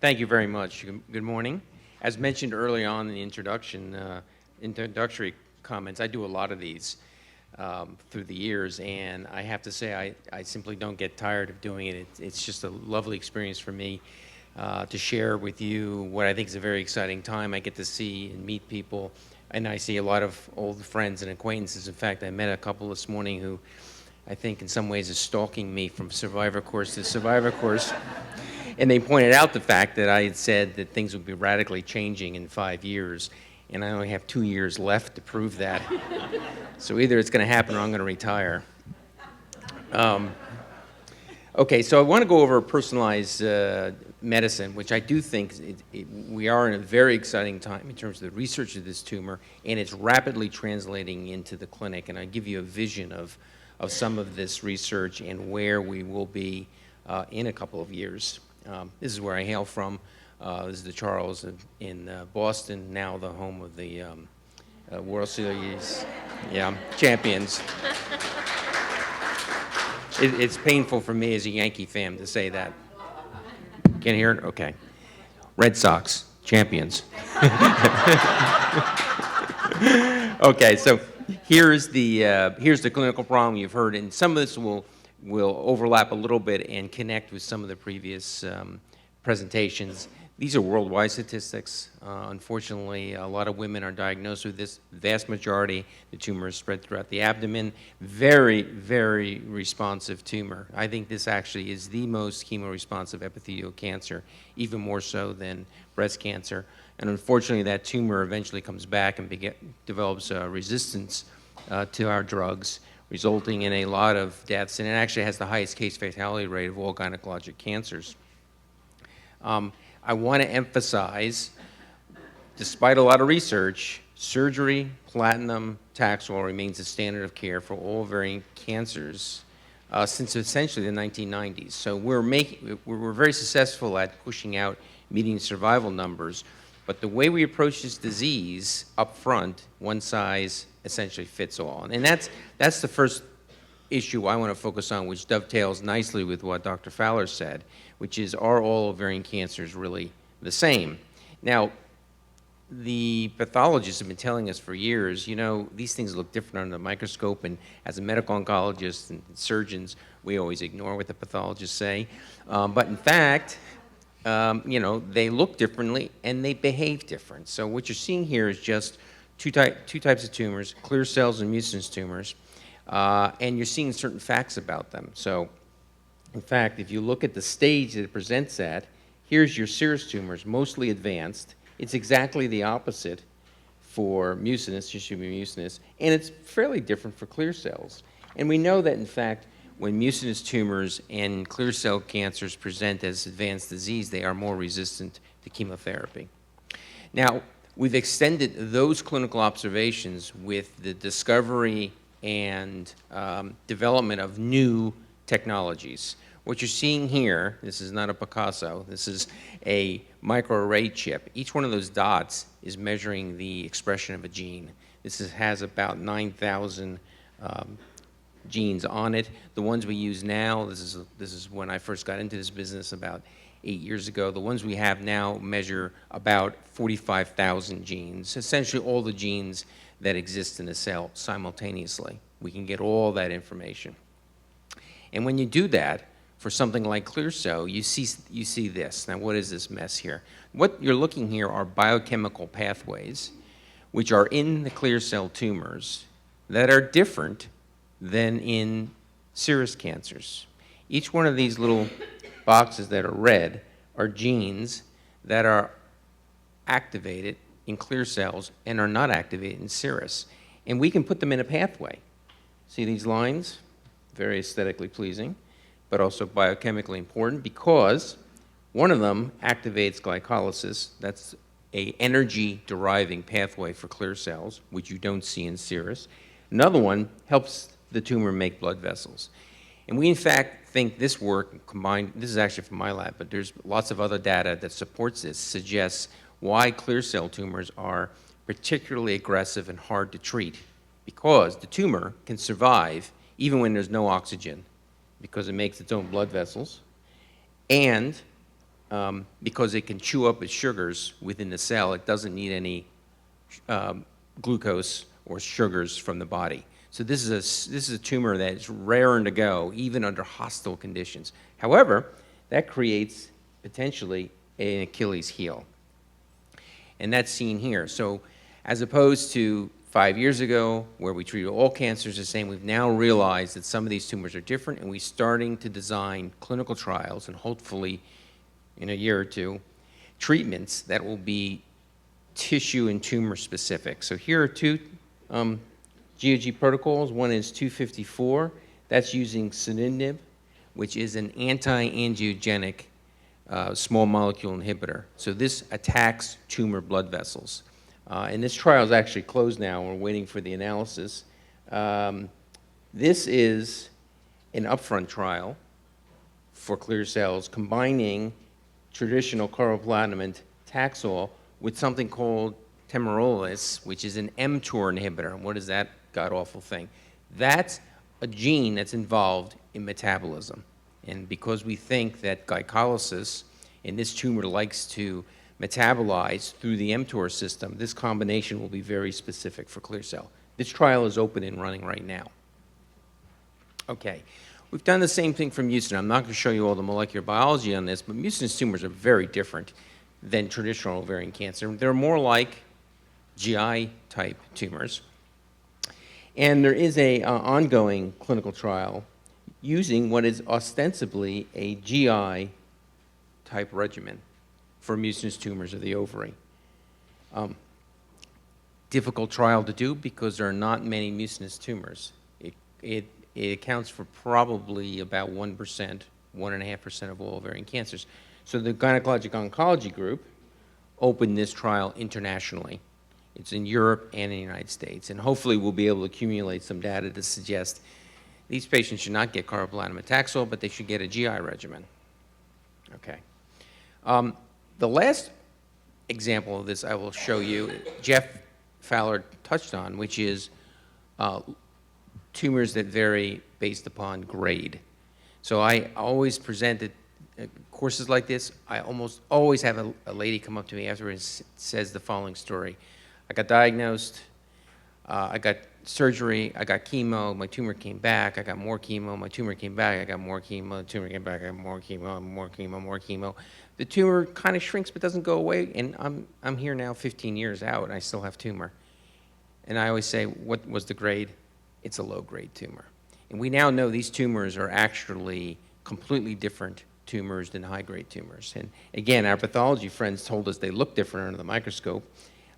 Thank you very much. Good morning. As mentioned early on in the introductory comments, I do a lot of these through the years, and I have to say I simply don't get tired of doing it. It's just a lovely experience for me to share with you what I think is a very exciting time. I get to see and meet people, and I see a lot of old friends and acquaintances. In fact, I met a couple this morning who I think in some ways is stalking me from Survivor course to Survivor course. And they pointed out the fact that I had said that things would be radically changing in 5 years, and I only have 2 years left to prove that. So either it's going to happen or I'm going to retire. Okay, so I want to go over personalized medicine, which I do think we are in a very exciting time in terms of the research of this tumor, and it's rapidly translating into the clinic. And I give you a vision of some of this research and where we will be in a couple of years. This is where I hail from. This is the Charles in Boston, now the home of the World Series champions. It's painful for me as a Yankee fan to say that. Can't hear it? Okay. Red Sox, champions. Okay, so here's the clinical problem you've heard, and some of this will overlap a little bit and connect with some of the previous presentations. These are worldwide statistics. Unfortunately, a lot of women are diagnosed with this. Vast majority, the tumor is spread throughout the abdomen. Very, very responsive tumor. I think this actually is the most chemoresponsive epithelial cancer, even more so than breast cancer. And unfortunately, that tumor eventually comes back and develops resistance to our drugs, resulting in a lot of deaths, and it actually has the highest case fatality rate of all gynecologic cancers. I want to emphasize, despite a lot of research, surgery, platinum, Taxol remains the standard of care for all ovarian cancers since essentially the 1990s. So we're very successful at pushing out median survival numbers, but the way we approach this disease up front, one size essentially fits all. And that's the first issue I want to focus on, which dovetails nicely with what Dr. Fowler said, which is, are all ovarian cancers really the same? Now, the pathologists have been telling us for years, you know, these things look different under the microscope, and as a medical oncologist and surgeons, we always ignore what the pathologists say. But in fact, you know, they look differently and they behave different. So what you're seeing here is just two types of tumors, clear cells and mucinous tumors, and you're seeing certain facts about them. So, in fact, if you look at the stage that it presents at, here's your serous tumors, mostly advanced. It's exactly the opposite for mucinous, tissue mucinous, and it's fairly different for clear cells. And we know that, in fact, when mucinous tumors and clear cell cancers present as advanced disease, they are more resistant to chemotherapy. Now, we've extended those clinical observations with the discovery and development of new technologies. What you're seeing here, this is not a Picasso, this is a microarray chip. Each one of those dots is measuring the expression of a gene. This has about 9,000 genes on it. The ones we use now, this is when I first got into this business about 8 years ago. The ones we have now measure about 45,000 genes, essentially all the genes that exist in a cell simultaneously. We can get all that information. And when you do that, for something like clear cell, you see this. Now, what is this mess here? What you're looking here are biochemical pathways, which are in the clear cell tumors that are different than in serous cancers. Each one of these little boxes that are red are genes that are activated in clear cells and are not activated in serous. And we can put them in a pathway. See these lines? Very aesthetically pleasing, but also biochemically important, because one of them activates glycolysis. That's an energy-deriving pathway for clear cells, which you don't see in serous. Another one helps the tumor make blood vessels. And we, in fact, think this work combined, this is actually from my lab, but there's lots of other data that supports this, suggests why clear cell tumors are particularly aggressive and hard to treat, because the tumor can survive even when there's no oxygen, because it makes its own blood vessels, and because it can chew up its sugars within the cell. It doesn't need any glucose or sugars from the body. So this is a tumor that is raring to go, even under hostile conditions. However, that creates potentially an Achilles heel. And that's seen here. So as opposed to 5 years ago, where we treated all cancers the same, we've now realized that some of these tumors are different, and we're starting to design clinical trials, and hopefully in a year or two, treatments that will be tissue and tumor specific. So here are two GOG protocols. One is 254. That's using sunitinib, which is an anti-angiogenic small molecule inhibitor. So this attacks tumor blood vessels. And this trial is actually closed now. We're waiting for the analysis. This is an upfront trial for clear cells combining traditional carboplatin and Taxol with something called temorolizumab, which is an mTOR inhibitor. And what is that god-awful thing? That's a gene that's involved in metabolism. And because we think that glycolysis in this tumor likes to metabolize through the mTOR system, this combination will be very specific for clear cell. This trial is open and running right now. Okay, we've done the same thing for mucin. I'm not going to show you all the molecular biology on this, but mucinous tumors are very different than traditional ovarian cancer. They're more like GI-type tumors. And there is an ongoing clinical trial using what is ostensibly a GI-type regimen for mucinous tumors of the ovary. Difficult trial to do because there are not many mucinous tumors. It accounts for probably about 1%, 1.5% of all ovarian cancers. So the Gynecologic Oncology Group opened this trial internationally. It's in Europe and in the United States. And hopefully we'll be able to accumulate some data to suggest these patients should not get carboplatin and Taxol, but they should get a GI regimen. Okay. The last example of this I will show you, Jeff Fowler touched on, which is tumors that vary based upon grade. So I always presented courses like this. I almost always have a lady come up to me afterwards and says the following story. I got diagnosed, I got surgery, I got chemo, my tumor came back, I got more chemo, my tumor came back, I got more chemo, the tumor came back, I got more chemo, more chemo, more chemo. The tumor kind of shrinks but doesn't go away, and I'm here now 15 years out, and I still have tumor. And I always say, what was the grade? It's a low-grade tumor. And we now know these tumors are actually completely different tumors than high-grade tumors. And again, our pathology friends told us they look different under the microscope.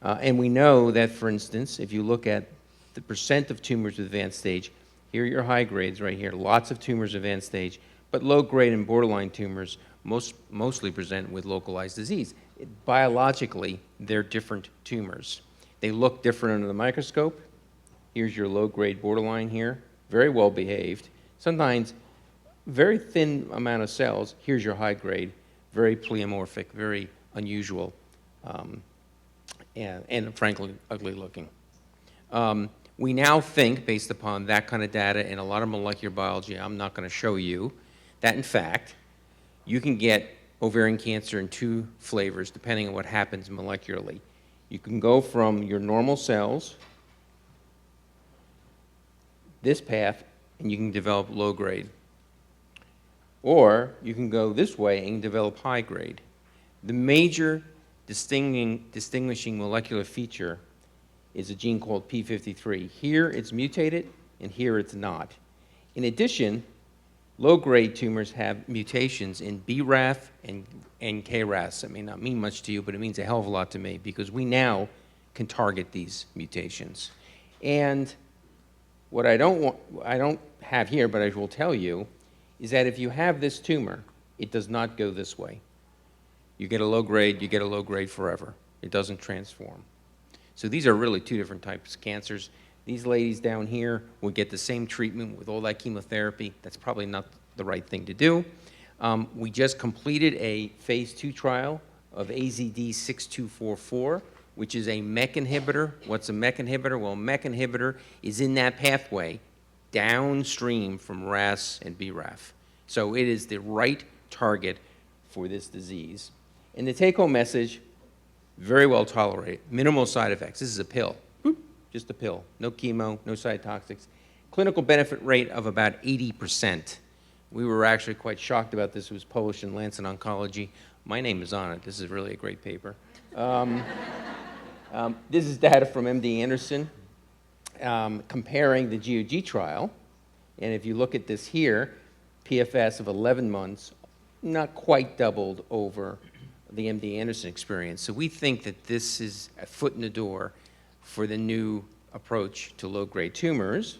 And we know that, for instance, if you look at the percent of tumors with advanced stage, here are your high grades right here, lots of tumors advanced stage, but low-grade and borderline tumors mostly present with localized disease. Biologically, they're different tumors. They look different under the microscope. Here's your low-grade borderline here, very well behaved. Sometimes very thin amount of cells. Here's your high-grade, very pleomorphic, very unusual, and frankly, ugly looking. We now think, based upon that kind of data and a lot of molecular biology I'm not going to show you, that in fact, you can get ovarian cancer in two flavors depending on what happens molecularly. You can go from your normal cells, this path, and you can develop low grade. Or you can go this way and develop high grade. The major distinguishing molecular feature is a gene called P53. Here it's mutated, and here it's not. In addition, low-grade tumors have mutations in BRAF and KRAS. That may not mean much to you, but it means a hell of a lot to me because we now can target these mutations. And what I don't have here, but I will tell you, is that if you have this tumor, it does not go this way. You get a low grade, you get a low grade forever. It doesn't transform. So these are really two different types of cancers. These ladies down here will get the same treatment with all that chemotherapy. That's probably not the right thing to do. We just completed a phase 2 trial of AZD6244, which is a MEK inhibitor. What's a MEK inhibitor? Well, a MEK inhibitor is in that pathway downstream from RAS and BRAF. So it is the right target for this disease. And the take-home message, very well tolerated, minimal side effects. This is a pill, boop, just a pill, no chemo, no cytotoxics. Clinical benefit rate of about 80%. We were actually quite shocked about this. It was published in Lancet Oncology. My name is on it. This is really a great paper. This is data from MD Anderson comparing the GOG trial. And if you look at this here, PFS of 11 months, not quite doubled over the MD Anderson experience. So we think that this is a foot in the door for the new approach to low-grade tumors.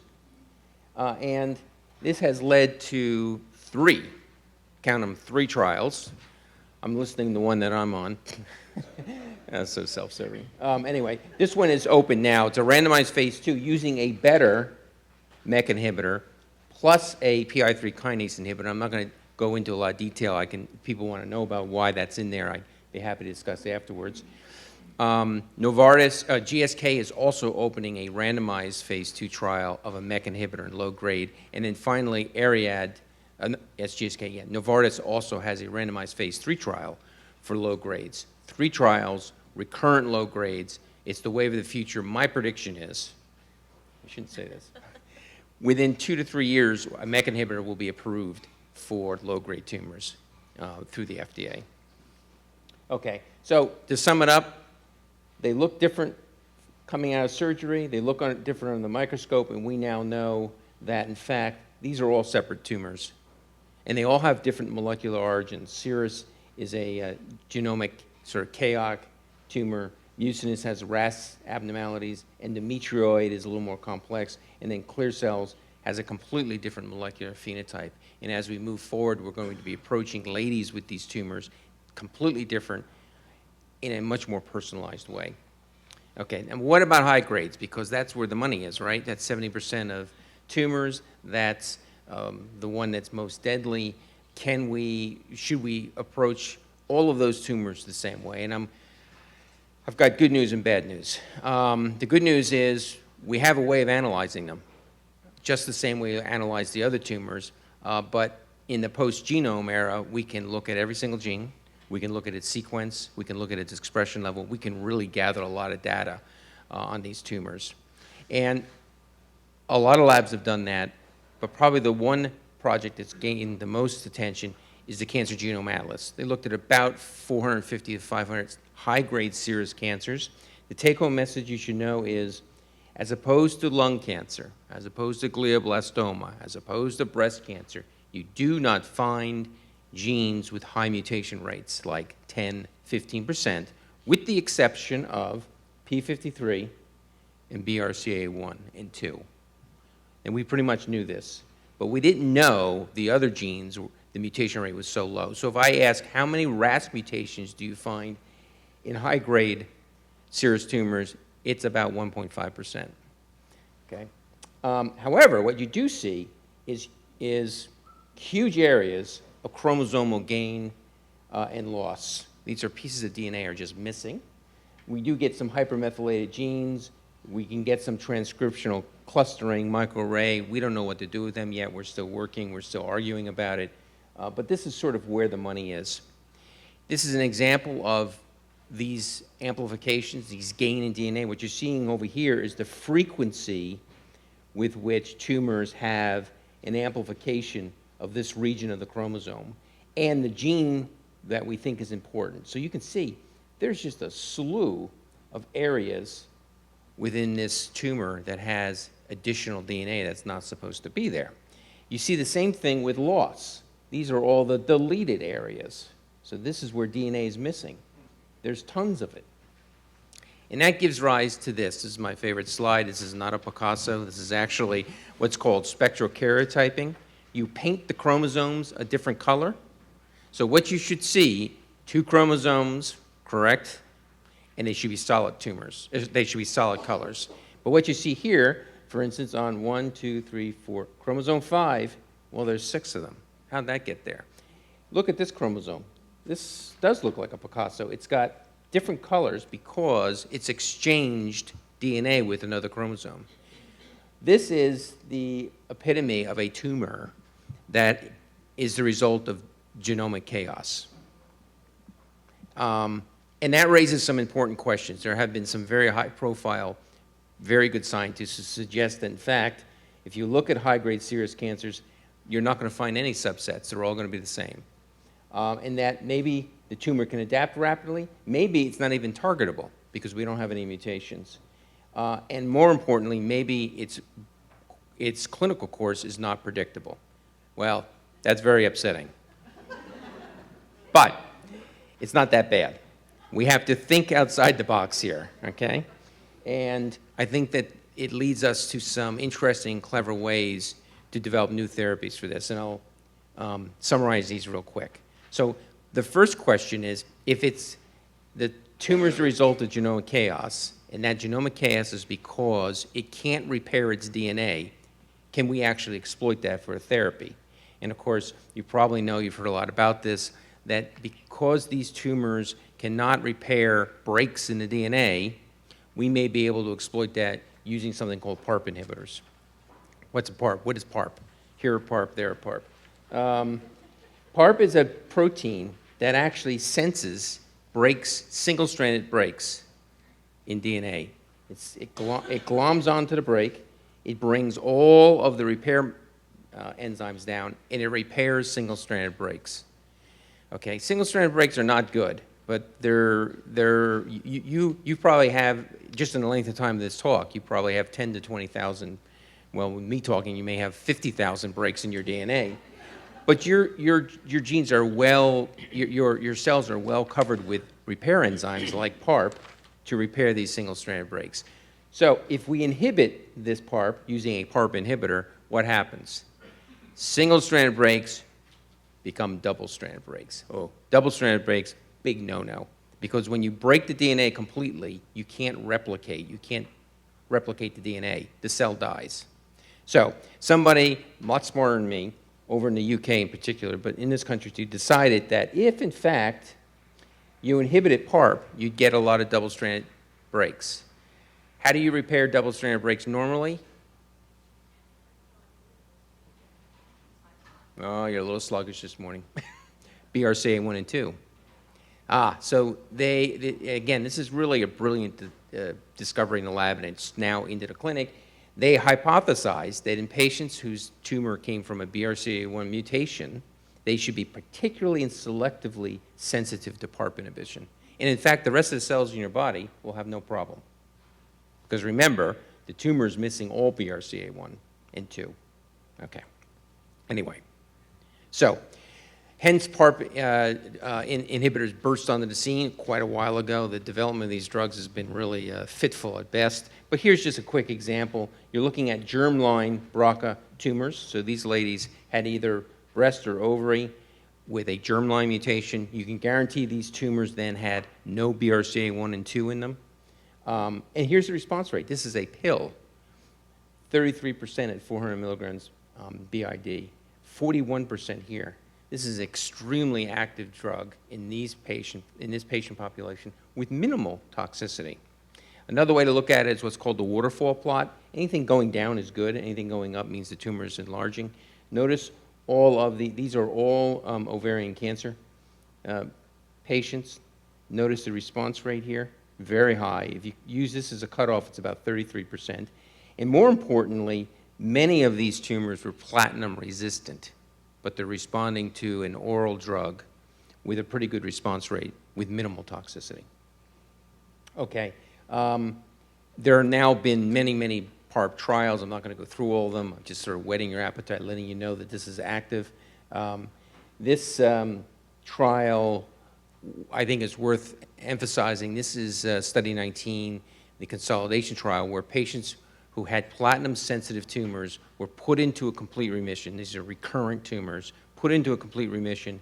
And this has led to three, count them, three trials. I'm listing the one that I'm on. That's so self-serving. Anyway, this one is open now. It's a randomized phase 2 using a better MEK inhibitor plus a PI3 kinase inhibitor. I'm not going to go into a lot of detail. People want to know about why that's in there. I'd be happy to discuss afterwards. GSK is also opening a randomized phase 2 trial of a MEK inhibitor in low grade. And then finally, GSK, yeah. Novartis also has a randomized phase 3 trial for low grades. 3 trials, recurrent low grades. It's the wave of the future. My prediction is, I shouldn't say this, within 2 to 3 years, a MEK inhibitor will be approved for low-grade tumors through the FDA. Okay, so to sum it up, they look different coming out of surgery. They look different under the microscope, and we now know that, in fact, these are all separate tumors. And they all have different molecular origins. Serous is a genomic sort of chaotic tumor. Mucinous has RAS abnormalities. Endometrioid is a little more complex. And then clear cells has a completely different molecular phenotype. And as we move forward, we're going to be approaching ladies with these tumors completely different in a much more personalized way. Okay, and what about high grades? Because that's where the money is, right? That's 70% of tumors. That's the one that's most deadly. Should we approach all of those tumors the same way? And I've got good news and bad news. The good news is we have a way of analyzing them, just the same way we analyze the other tumors, but in the post-genome era, we can look at every single gene, we can look at its sequence, we can look at its expression level, we can really gather a lot of data on these tumors. And a lot of labs have done that, but probably the one project that's gained the most attention is the Cancer Genome Atlas. They looked at about 450 to 500 high-grade serous cancers. The take-home message you should know is, as opposed to lung cancer, as opposed to glioblastoma, as opposed to breast cancer, you do not find genes with high mutation rates like 10, 15%, with the exception of P53 and BRCA1 and 2. And we pretty much knew this, but we didn't know the other genes, the mutation rate was so low. So if I ask how many RAS mutations do you find in high-grade serous tumors, it's about 1.5%. Okay. However, what you do see is huge areas of chromosomal gain and loss. These are pieces of DNA are just missing. We do get some hypermethylated genes. We can get some transcriptional clustering, microarray. We don't know what to do with them yet. We're still working. We're still arguing about it. But this is sort of where the money is. This is an example of these amplifications, these gain in DNA. What you're seeing over here is the frequency with which tumors have an amplification of this region of the chromosome and the gene that we think is important. So you can see there's just a slew of areas within this tumor that has additional DNA that's not supposed to be there. You see the same thing with loss. These are all the deleted areas. So this is where DNA is missing. There's tons of it. And that gives rise to this. This is my favorite slide. This is not a Picasso. This is actually what's called spectrokaryotyping. You paint the chromosomes a different color. So what you should see, 2 chromosomes, correct? And they should be solid tumors. They should be solid colors. But what you see here, for instance, on 1, 2, 3, 4, chromosome 5, well, there's 6 of them. How'd that get there? Look at this chromosome. This does look like a Picasso. It's got different colors because it's exchanged DNA with another chromosome. This is the epitome of a tumor that is the result of genomic chaos. And that raises some important questions. There have been some very high-profile, very good scientists who suggest that, in fact, if you look at high-grade serous cancers, you're not going to find any subsets. They're all going to be the same. And that maybe the tumor can adapt rapidly. Maybe it's not even targetable because we don't have any mutations. And more importantly, maybe its clinical course is not predictable. Well, that's very upsetting. But it's not that bad. We have to think outside the box here, okay? And I think that it leads us to some interesting, clever ways to develop new therapies for this. And I'll summarize these real quick. So the first question is, if it's the tumor's the result of genomic chaos, and that genomic chaos is because it can't repair its DNA, can we actually exploit that for a therapy? And of course, you probably know, you've heard a lot about this, that because these tumors cannot repair breaks in the DNA, we may be able to exploit that using something called PARP inhibitors. What's a PARP? What is PARP? Here a PARP, there a PARP. PARP is a protein that actually senses breaks, single-stranded breaks in DNA. It gloms onto the break, it brings all of the repair enzymes down, and it repairs single-stranded breaks. Okay, single-stranded breaks are not good, but you probably have, just in the length of time of this talk, you probably have 10 to 20,000, well, with me talking, you may have 50,000 breaks in your DNA. But your genes are well, your cells are well covered with repair enzymes like PARP to repair these single-stranded breaks. So if we inhibit this PARP using a PARP inhibitor, what happens? Single-stranded breaks become double-stranded breaks. Oh, double-stranded breaks, big no-no. Because when you break the DNA completely, you can't replicate. You can't replicate the DNA. The cell dies. So somebody much smarter than me, over in the UK in particular, but in this country too, decided that if, in fact, you inhibited PARP, you'd get a lot of double-stranded breaks. How do you repair double-stranded breaks normally? Oh, you're a little sluggish this morning. BRCA1 and 2. So again, this is really a brilliant discovery in the lab, and it's now into the clinic. They hypothesized that in patients whose tumor came from a BRCA1 mutation, they should be particularly and selectively sensitive to PARP inhibition. And in fact, the rest of the cells in your body will have no problem. Because remember, the tumor is missing all BRCA1 and 2. Okay. Anyway, so hence PARP inhibitors burst onto the scene quite a while ago. The development of these drugs has been really fitful at best. But here's just a quick example. You're looking at germline BRCA tumors. So these ladies had either breast or ovary with a germline mutation. You can guarantee these tumors then had no BRCA1 and 2 in them. And here's the response rate. This is a pill, 33% at 400 milligrams BID, 41% here. This is an extremely active drug in this patient population with minimal toxicity. Another way to look at it is what's called the waterfall plot. Anything going down is good. Anything going up means the tumor is enlarging. Notice these are all ovarian cancer patients. Notice the response rate here, very high. If you use this as a cutoff, it's about 33%. And more importantly, many of these tumors were platinum resistant, but they're responding to an oral drug with a pretty good response rate with minimal toxicity. Okay, there have now been many PARP trials. I'm not going to go through all of them. I'm just sort of whetting your appetite, letting you know that this is active. This trial, I think, is worth emphasizing. This is study 19, the consolidation trial, where patients who had platinum-sensitive tumors were put into a complete remission. These are recurrent tumors, put into a complete remission,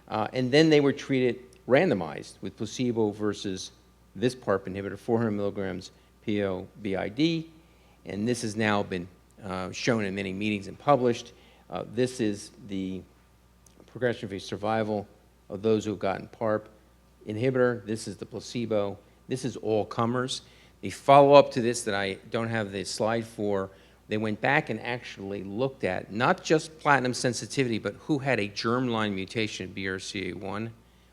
and then they were treated randomized with placebo versus this PARP inhibitor, 400 milligrams PO BID, and this has now been shown in many meetings and published. This is the progression-free survival of those who have gotten PARP inhibitor. This is the placebo. This is all comers. The follow-up to this that I don't have the slide for, they went back and actually looked at not just platinum sensitivity, but who had a germline mutation, BRCA1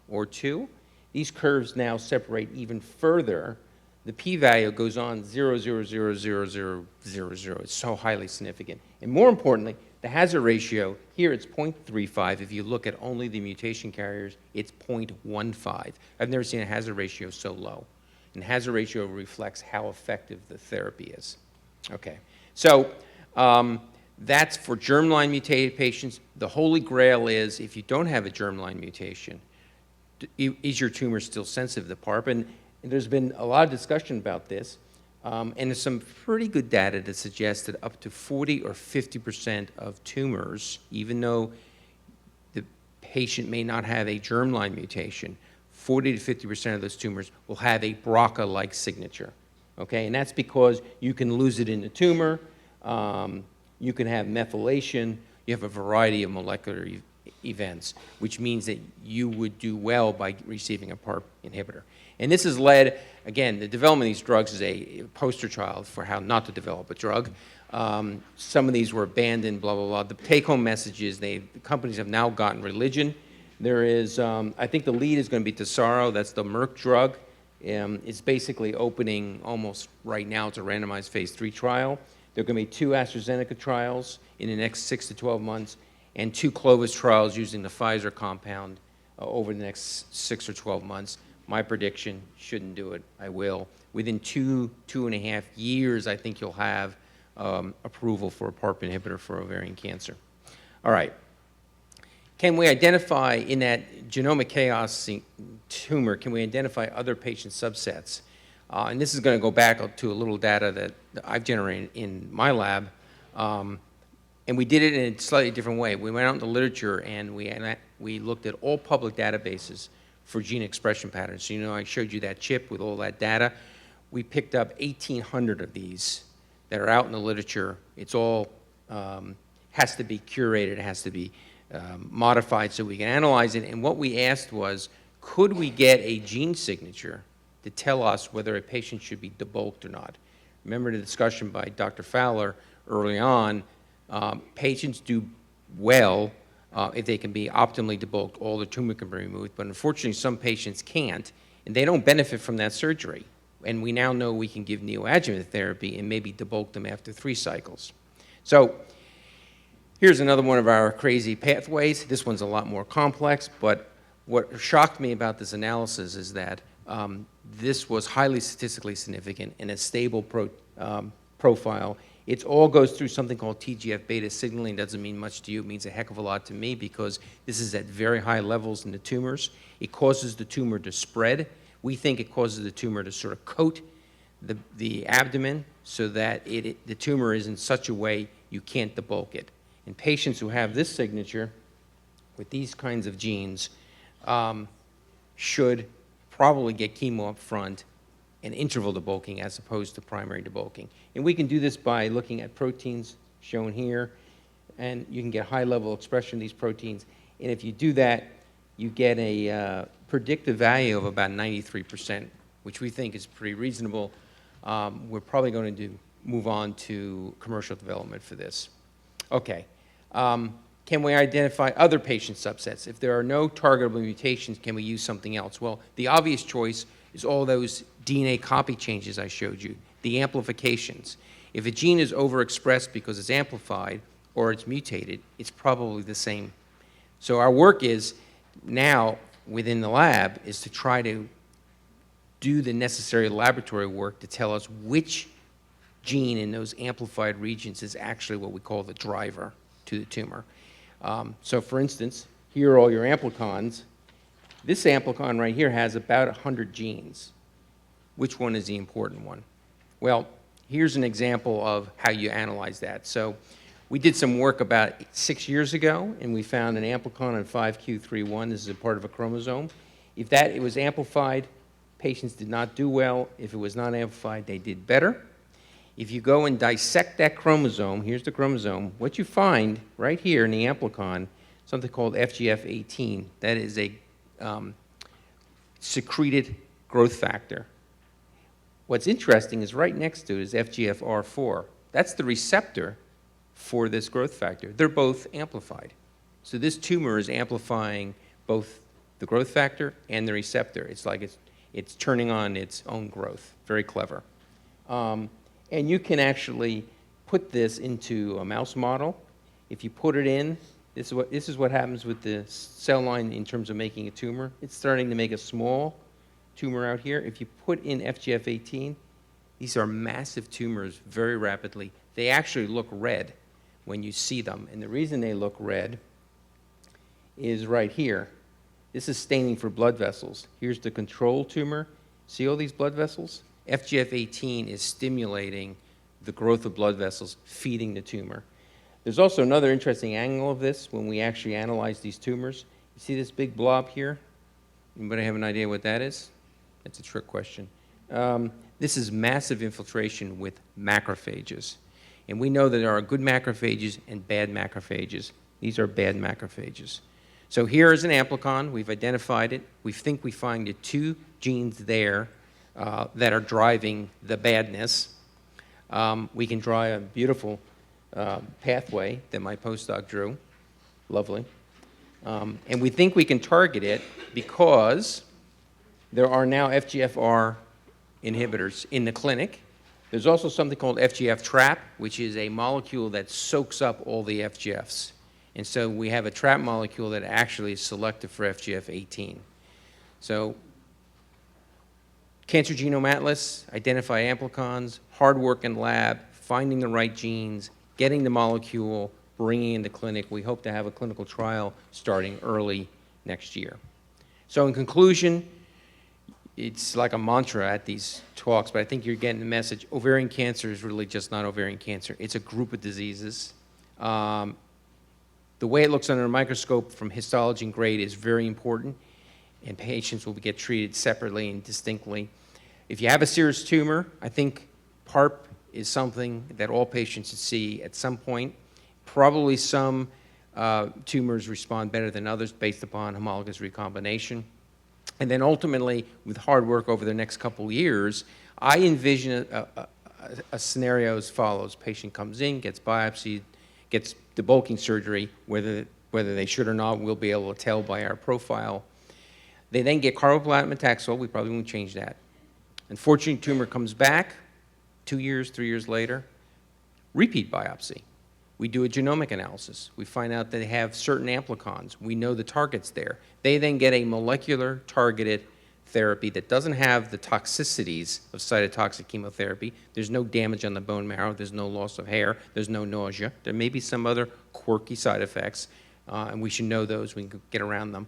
or 2. these curves now separate even further. The p-value goes on 0.0000000. It's so highly significant. And more importantly, the hazard ratio, here it's 0.35. If you look at only the mutation carriers, it's 0.15. I've never seen a hazard ratio so low. And hazard ratio reflects how effective the therapy is. Okay, so that's for germline mutated patients. The holy grail is, if you don't have a germline mutation, is your tumor still sensitive to PARP? And there's been a lot of discussion about this, and there's some pretty good data that suggests that up to 40 or 50% of tumors, even though the patient may not have a germline mutation, 40 to 50% of those tumors will have a BRCA-like signature, okay? And that's because you can lose it in the tumor, you can have methylation, you have a variety of molecular events, which means that you would do well by receiving a PARP inhibitor. And this has led, again, the development of these drugs is a poster child for how not to develop a drug. Some of these were abandoned, blah, blah, blah. The take-home message is the companies have now gotten religion. There is, I think the lead is going to be Tesaro, that's the Merck drug. It's basically opening almost right now. It's a randomized phase 3 trial. There are going to be 2 AstraZeneca trials in the next 6 to 12 months, and 2 Clovis trials using the Pfizer compound over the next 6 or 12 months. My prediction, shouldn't do it, I will. Within 2.5 years, I think you'll have approval for a PARP inhibitor for ovarian cancer. All right. Can we identify in that genomic chaos tumor, can we identify other patient subsets? And this is going to go back to a little data that I've generated in my lab. And we did it in a slightly different way. We went out in the literature and we looked at all public databases for gene expression patterns. So, you know, I showed you that chip with all that data. We picked up 1,800 of these that are out in the literature. It's all has to be curated, it has to be modified so we can analyze it. And what we asked was, could we get a gene signature to tell us whether a patient should be debulked or not? Remember the discussion by Dr. Fowler early on, patients do well if they can be optimally debulked, all the tumor can be removed, but unfortunately some patients can't, and they don't benefit from that surgery. And we now know we can give neoadjuvant therapy and maybe debulk them after 3 cycles. So here's another one of our crazy pathways. This one's a lot more complex, but what shocked me about this analysis is that this was highly statistically significant and a stable profile. It all goes through something called TGF-beta signaling. Doesn't mean much to you. It means a heck of a lot to me because this is at very high levels in the tumors. It causes the tumor to spread. We think it causes the tumor to sort of coat the abdomen so that the tumor is in such a way you can't debulk it. And patients who have this signature with these kinds of genes should probably get chemo up front and interval debulking as opposed to primary debulking. And we can do this by looking at proteins shown here, and you can get high-level expression of these proteins. And if you do that, you get a predictive value of about 93%, which we think is pretty reasonable. We're probably going to move on to commercial development for this. Okay. Can we identify other patient subsets? If there are no targetable mutations, can we use something else? Well, the obvious choice is all those DNA copy changes I showed you, the amplifications. If a gene is overexpressed because it's amplified or it's mutated, it's probably the same. So our work is now within the lab is to try to do the necessary laboratory work to tell us which gene in those amplified regions is actually what we call the driver to the tumor. So for instance, here are all your amplicons. This amplicon right here has about 100 genes. Which one is the important one? Well, here's an example of how you analyze that. So we did some work about 6 years ago, and we found an amplicon on 5q31. This is a part of a chromosome. If it was amplified, patients did not do well. If it was not amplified, they did better. If you go and dissect that chromosome, here's the chromosome, what you find right here in the amplicon, something called FGF18. That is a secreted growth factor. What's interesting is right next to it is FGFR4. That's the receptor for this growth factor. They're both amplified. So this tumor is amplifying both the growth factor and the receptor. It's like it's turning on its own growth. Very clever. And you can put this into a mouse model. If you put it in, this is what happens with the cell line in terms of making a tumor. It's starting to make a small tumor out here. If you put in FGF18, these are massive tumors very rapidly. They actually look red when you see them. And the reason they look red is right here. This is staining for blood vessels. Here's the control tumor. See all these blood vessels? FGF18 is stimulating the growth of blood vessels, feeding the tumor. There's also another interesting angle of this when we actually analyze these tumors. You see this big blob here? Anybody have an idea what that is? That's a trick question. This is massive infiltration with macrophages. And we know that there are good macrophages and bad macrophages. These are bad macrophages. So here is an amplicon. We've identified it. We think we find the two genes there that are driving the badness. We can draw a beautiful pathway that my postdoc drew. Lovely. And we think we can target it because there are now FGFR inhibitors in the clinic. There's also something called FGF trap, which is a molecule that soaks up all the FGFs. And so we have a trap molecule that actually is selective for FGF18. So Cancer Genome Atlas, identify amplicons, hard work in lab, finding the right genes, getting the molecule, bringing it into clinic. We hope to have a clinical trial starting early next year. So in conclusion, it's like a mantra at these talks, but I think you're getting the message. Ovarian cancer is really just not ovarian cancer. It's a group of diseases. The way it looks under a microscope from histology and grade is very important, and patients will get treated separately and distinctly. If you have a serous tumor, I think PARP is something that all patients should see at some point. Probably some tumors respond better than others based upon homologous recombination. And then ultimately, with hard work over the next couple of years, I envision a scenario as follows. Patient comes in, gets biopsied, gets debulking surgery, whether they should or not, we'll be able to tell by our profile. They then get carboplatin and Taxol. We probably won't change that. Unfortunately, tumor comes back 2 years, 3 years later. Repeat biopsy. We do a genomic analysis. We find out that they have certain amplicons. We know the targets there. They then get a molecular targeted therapy that doesn't have the toxicities of cytotoxic chemotherapy. There's no damage on the bone marrow. There's no loss of hair. There's no nausea. There may be some other quirky side effects, and we should know those. We can get around them.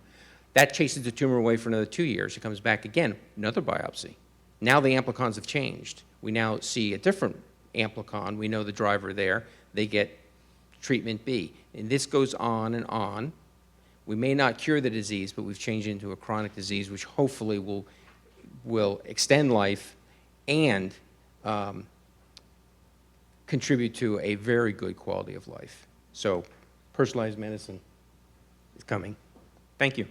That chases the tumor away for another 2 years. It comes back again, another biopsy. Now the amplicons have changed. We now see a different amplicon. We know the driver there. They get treatment B. And this goes on and on. We may not cure the disease, but we've changed it into a chronic disease, which hopefully will extend life and contribute to a very good quality of life. So personalized medicine is coming. Thank you.